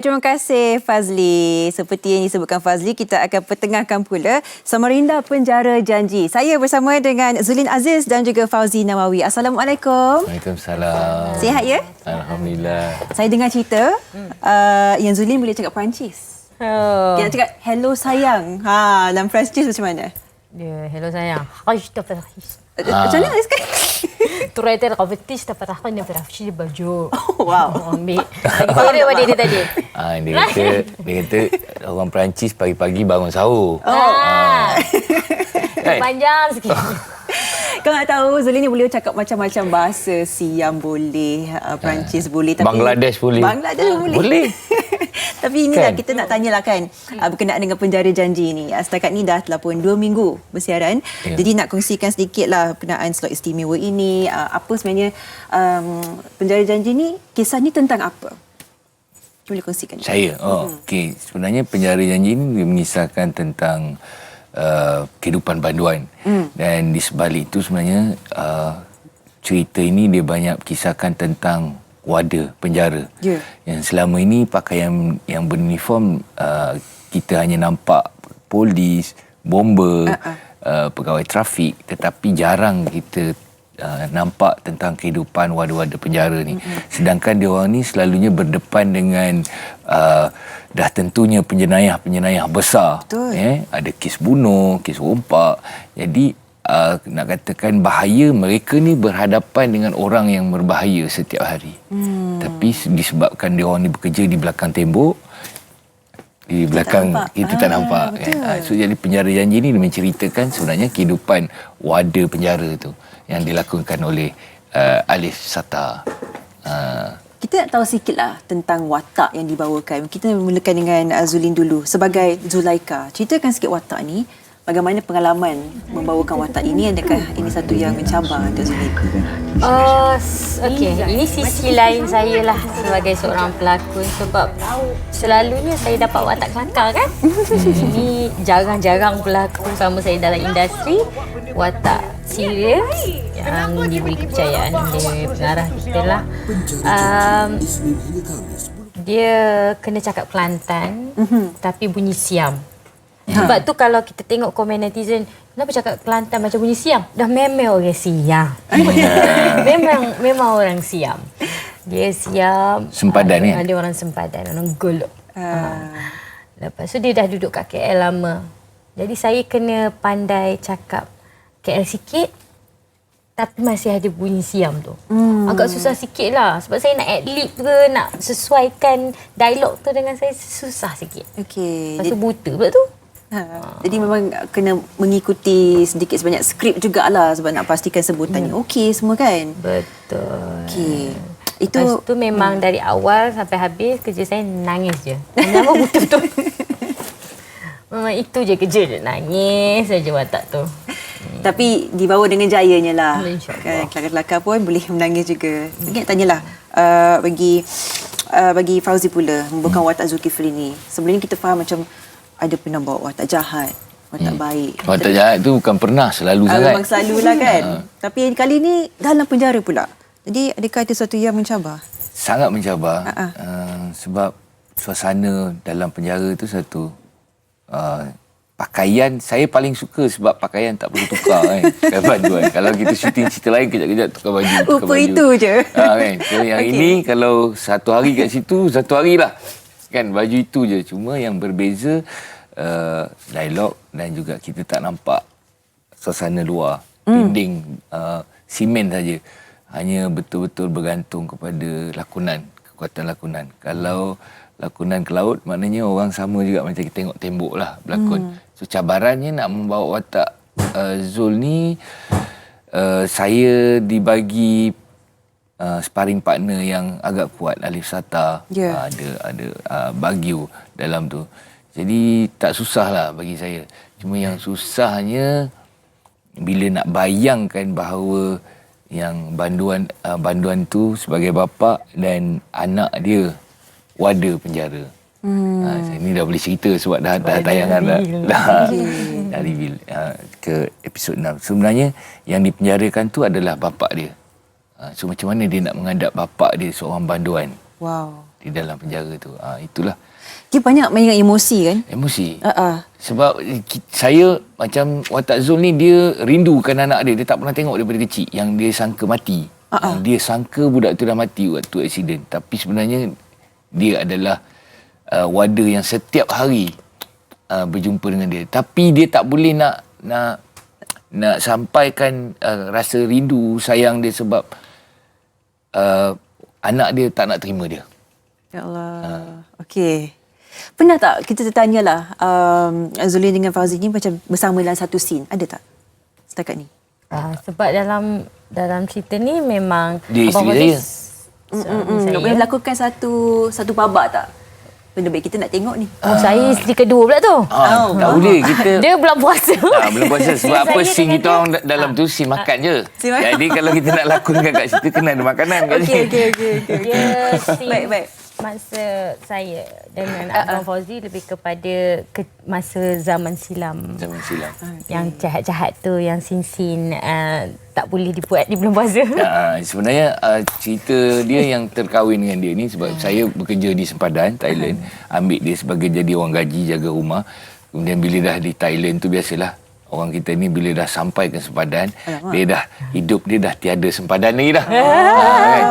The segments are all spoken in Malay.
Terima kasih Fazli. Seperti yang disebutkan Fazli, kita akan pertengahkan pula Samarinda Penjara Janji. Saya bersama dengan Zulin Aziz dan juga Fauzi Nawawi. Assalamualaikum. Waalaikumsalam. Sihat ya? Alhamdulillah. Saya dengar cerita yang Zulin boleh cakap Perancis. Dia nak cakap hello sayang. Dalam Perancis macam mana? Dia hello sayang. Macam mana sekarang? Turut terus kompetisi dapat aku ni berafsi baju. Oh, wow. Ambil. Lagi kira dia tadi. Dia kata orang Perancis pagi-pagi bangun sahur. Panjang sikit. Kau nak tahu Zulin ni boleh cakap macam-macam bahasa. Siam boleh, Perancis boleh. Tapi Bangladesh boleh. Bangladesh boleh. Boleh. Tapi inilah kita nak tanyalah kan berkenaan dengan Penjara Janji ni. Setakat ni dah telah pun 2 minggu bersiaran. Ya. Jadi nak kongsikan sedikitlah berkenaan slot istimewa ini. Apa sebenarnya Penjara Janji ni, kisah ni tentang apa? Boleh kongsikan? Saya? Okey. Sebenarnya Penjara Janji ini mengisahkan tentang kehidupan banduan. Dan di sebalik itu sebenarnya cerita ini dia banyak kisahkan tentang warda penjara. Yeah. Yang selama ini pakaian yang beruniform kita hanya nampak polis, bomber, pegawai trafik, tetapi jarang kita nampak tentang kehidupan warda-warda penjara ni. Sedangkan diorang ni selalunya berdepan dengan dah tentunya penjenayah-penjenayah besar. Ada kes bunuh, kes rompak. Jadi nak katakan bahaya, mereka ni berhadapan dengan orang yang berbahaya setiap hari. Tapi disebabkan dia orang ni bekerja di belakang tembok, di belakang kita tak nampak kan. So jadi Penjara Janji ni dia menceritakan sebenarnya kehidupan warda penjara tu yang dilakukan oleh Alif Sata. Kita nak tahu sikitlah tentang watak yang dibawakan. Kita mulakan dengan Zulin dulu sebagai Zulaika. Ceritakan sikit watak ni. Bagaimana pengalaman membawakan watak ini? Adakah ini satu yang mencabar untuk Zulin? Okey, ini sisi lain saya lah sebagai seorang pelakon sebab selalunya saya dapat watak kelakar kan. Ini jarang-jarang berlakon sama saya dalam industri. Watak serius yang diberi kepercayaan oleh pengarah kita lah. Dia kena cakap Kelantan tapi bunyi Siam. Sebab tu kalau kita tengok komen netizen, kenapa cakap Kelantan macam bunyi Siam? Dah memang orang Siam. memang orang Siam. Dia Siam. Sempadan ni? Ada orang sempadan, orang Golok. Lepas tu dia dah duduk kat KL lama. Jadi saya kena pandai cakap KL sikit, tapi masih ada bunyi Siam tu. Agak susah sikit lah. Sebab saya nak ad-lib ke, nak sesuaikan dialog tu dengan saya, susah sikit. Okey. Lepas tu buta pula tu. Jadi memang kena mengikuti sedikit sebanyak skrip jugalah sebab nak pastikan sebutannya okey semua kan? Betul. Okey. Lepas tu memang dari awal sampai habis kerja saya nangis je. Nama betul-betul. Memang itu je kerja dia, nangis saja watak tu. Tapi dibawa dengan jayanya lah. InsyaAllah. Kelakar-kelakar pun boleh menangis juga. Mungkin tanyalah bagi Fauzi pula membawakan watak Zulkifli ni. Sebelum ni kita faham macam ada pernah bawa watak jahat, watak baik. Watak jahat tu bukan pernah, selalu sangat. Memang selalulah kan. Tapi kali ni dalam penjara pula. Jadi adakah ada sesuatu yang mencabar? Sangat mencabar. Sebab suasana dalam penjara tu satu. Pakaian saya paling suka sebab pakaian tak perlu tukar kan. Banduan. Kalau kita syuting cerita lain kejap-kejap tukar baju. Rupa itu je. Kan. So yang ini kalau satu hari kat situ, satu hari lah. Kan baju itu je. Cuma yang berbeza dialog dan juga kita tak nampak suasana luar. Dinding simen saja. Hanya betul-betul bergantung kepada lakonan, kekuatan lakonan. Kalau lakonan ke laut, maknanya orang sama juga macam kita tengok tembok lah berlakon. So cabarannya nak membawa watak Zul ni, saya dibagi sparring partner yang agak kuat, Alif Sata. Ada Baguio dalam tu. Jadi tak susah lah bagi saya. Cuma yang susahnya bila nak bayangkan bahawa yang banduan tu sebagai bapa dan anak dia warda penjara. Ini dah boleh cerita sebab dah tayangan dah reveal ke episod 6. Sebenarnya yang dipenjarakan tu adalah bapa dia. So macam mana dia nak menghadap bapa dia seorang banduan. Wow. di dalam penjara tu. Itulah Dia banyak mainkan emosi kan? emosi. Uh-uh. Sebab saya macam watak Zul ni, dia rindukan anak dia. Dia tak pernah tengok daripada kecil yang dia sangka mati. Yang dia sangka budak tu dah mati waktu aksiden. Tapi sebenarnya dia adalah warda yang setiap hari berjumpa dengan dia. Tapi dia tak boleh nak sampaikan rasa rindu sayang dia sebab anak dia tak nak terima dia. Ya Allah. Okey. Pernah tak kita tertanyalah Zulin dengan Fauzi ni macam bersama dalam satu scene? Ada tak setakat ni? Sebab dalam cerita ni memang Dia Abang isteri Fauzi Tak boleh lakukan satu babak tak? Benda baik kita nak tengok ni. saya isteri kedua pula tu. Tak boleh kita. Dia bulan puasa. Belum puasa sebab apa, Saya scene dengan kita orang dalam tu scene makan je. Scene makan. Jadi kalau kita nak lakonkan kat situ kena ada makanan kat sini. Okey. Dia scene Baik. masa saya dengan Abang Fauzi lebih kepada masa zaman silam. Zaman silam. Yang jahat-jahat tu, yang sin-sin tak boleh dibuat di bulan puasa. Sebenarnya cerita dia yang terkahwin dengan dia ni sebab saya bekerja di sempadan Thailand, ambil dia sebagai jadi orang gaji jaga rumah. Kemudian bila dah di Thailand tu biasalah orang kita ni bila dah sampai ke sempadan, dia dah hidup dia dah tiada sempadan lagi dah. Kan?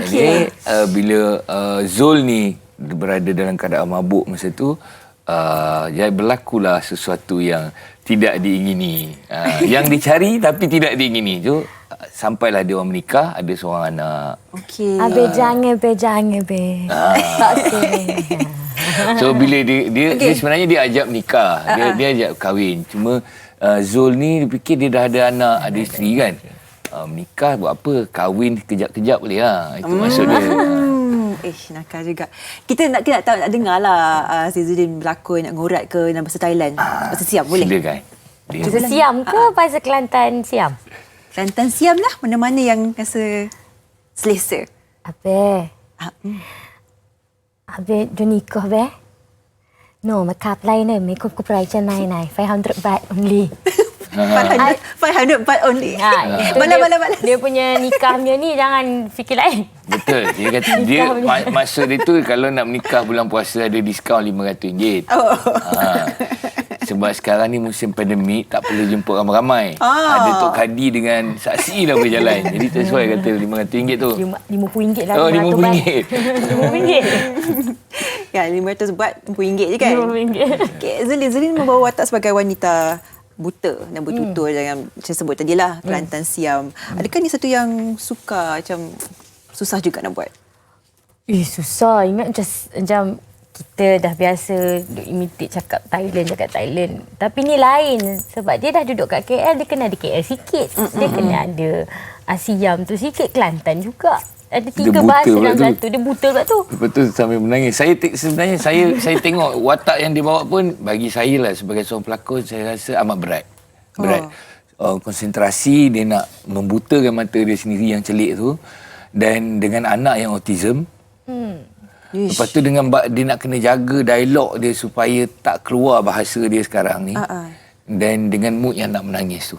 Jadi bila Zul ni berada dalam keadaan mabuk masa tu, jadi berlakulah sesuatu yang tidak diingini. Yang dicari tapi tidak diingini. So, sampailah dia orang menikah, ada seorang anak. Okey. Jangan be. Tak sini. So bila dia sebenarnya dia ajak menikah, dia ajak kahwin. Cuma Zul ni dia fikir dia dah ada anak, ada isteri kan. Menikah buat apa? Kahwin kejap-kejap boleh lah. Itu maksud dia. Nakal juga. Kita nak dengar lah si Zulin berlakon, nak ngorat ke dalam bahasa Thailand. Bahasa Siam boleh? Silakan. Bahasa Siam ke bahasa Kelantan Siam? Kelantan Siam lah. Mana-mana yang rasa selesa. Abe. Abe dah nikah be? No, makap lain ni. Mereka kuperai Chennai ni. 500 baht only. 500 baht only. Itu Bala. Dia punya nikahnya ni jangan fikir lain. Betul. Dia kata dia masa dia tu kalau nak menikah bulan puasa ada diskaun RM500. Sebab sekarang ni musim pandemik, tak perlu jemput ramai-ramai. Ada Tok Kadi dengan saksi dah berjalan. Jadi sesuai kata RM500 tu. RM50 lah. RM50. RM50. Ya, 500 baht RM50 je kan? RM50. Okay, Zulin membawa watak sebagai wanita buta dan bertutur dengan saya sebut tadi lah Kelantan Siam. Adakah ni satu yang macam susah juga nak buat? Susah. Ingat macam kita dah biasa imitate cakap Thailand. Tapi ni lain. Sebab dia dah duduk kat KL, dia kena ada KL sikit. Dia kena ada Siam tu sikit, Kelantan juga. Ada 3 bahasa dalam satu. Dia buta pula tu. Lepas tu sambil menangis. Sebenarnya saya tengok watak yang dia bawa pun bagi saya lah sebagai seorang pelakon saya rasa amat berat. Konsentrasi, dia nak membutakan mata dia sendiri yang celik tu. Dan dengan anak yang autism. Lepas tu dengan dia nak kena jaga dialog dia supaya tak keluar bahasa dia sekarang ni. Dan dengan mood yang nak menangis tu.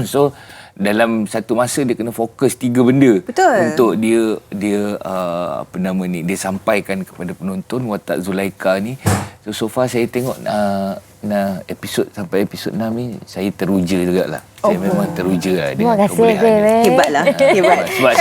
So dalam satu masa dia kena fokus 3 benda. Betul. Untuk dia dia sampaikan kepada penonton watak Zulaika ni. So far saya tengok episod sampai episod 6 ni saya teruja jugalah. Saya memang teruja lah dengan kebolehan dia. Hebatlah. Hebat. Sebab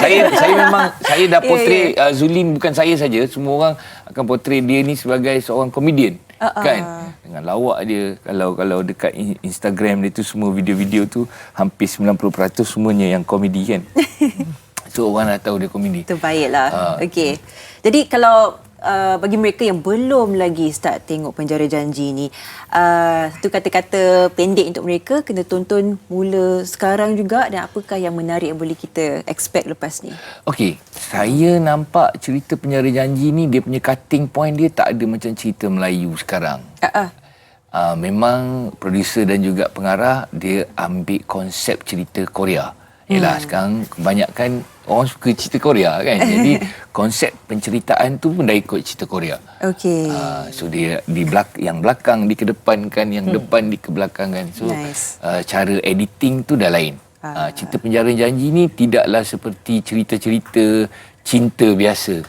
saya dah portray Zulin, bukan saya saja, semua orang akan portray dia ni sebagai seorang komedian. Kan? Dengan lawak dia, kalau dekat Instagram dia tu semua video-video tu hampir 90% semuanya yang komedi kan. So orang dah tahu dia komedi. Terbaiklah. Okey. Jadi kalau bagi mereka yang belum lagi start tengok Penjara Janji ni, satu kata-kata pendek untuk mereka, kena tonton mula sekarang juga, dan apakah yang menarik yang boleh kita expect lepas ni? Okey, saya nampak cerita Penjara Janji ni dia punya cutting point dia tak ada macam cerita Melayu sekarang. Memang producer dan juga pengarah dia ambil konsep cerita Korea. Yalah, sekarang kebanyakan orang suka cerita Korea kan. Jadi konsep penceritaan tu pun dah ikut cerita Korea. Okey. So dia yang belakang dikedepankan, yang depan dikebelakangkan. So nice. Cara editing tu dah lain. Cerita Penjara Janji ni tidaklah seperti cerita-cerita cinta biasa.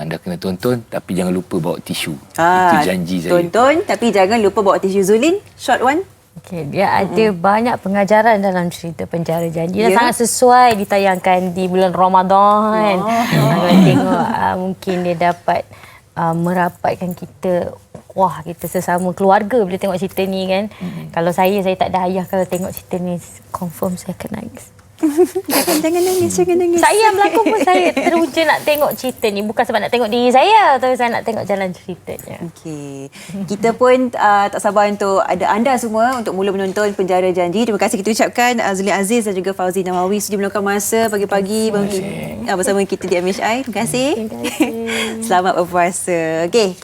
Anda kena tonton tapi jangan lupa bawa tisu. Itu janji saya. Tonton tapi jangan lupa bawa tisu. Zulin, short one. Okay, dia ada banyak pengajaran dalam cerita Penjara Janji. Dan sangat sesuai ditayangkan di bulan Ramadan. Kalau tengok, mungkin dia dapat merapatkan kita. Wah, kita sesama keluarga bila tengok cerita ni kan. Kalau saya tak ada ayah, kalau tengok cerita ni, confirm saya akan nangis. Jangan nangis, jangan nangis. Saya berlakon pun saya teruja nak tengok cerita ni. Bukan sebab nak tengok diri saya, tapi saya nak tengok jalan ceritanya. Okey. Kita pun tak sabar untuk ada anda semua untuk mula menonton Penjara Janji. Terima kasih kita ucapkan Zulin Aziz dan juga Fauzi Nawawi sudi meluangkan masa pagi-pagi bersama kita di MHI. Terima kasih. Terima kasih. Selamat berpuasa. Okey.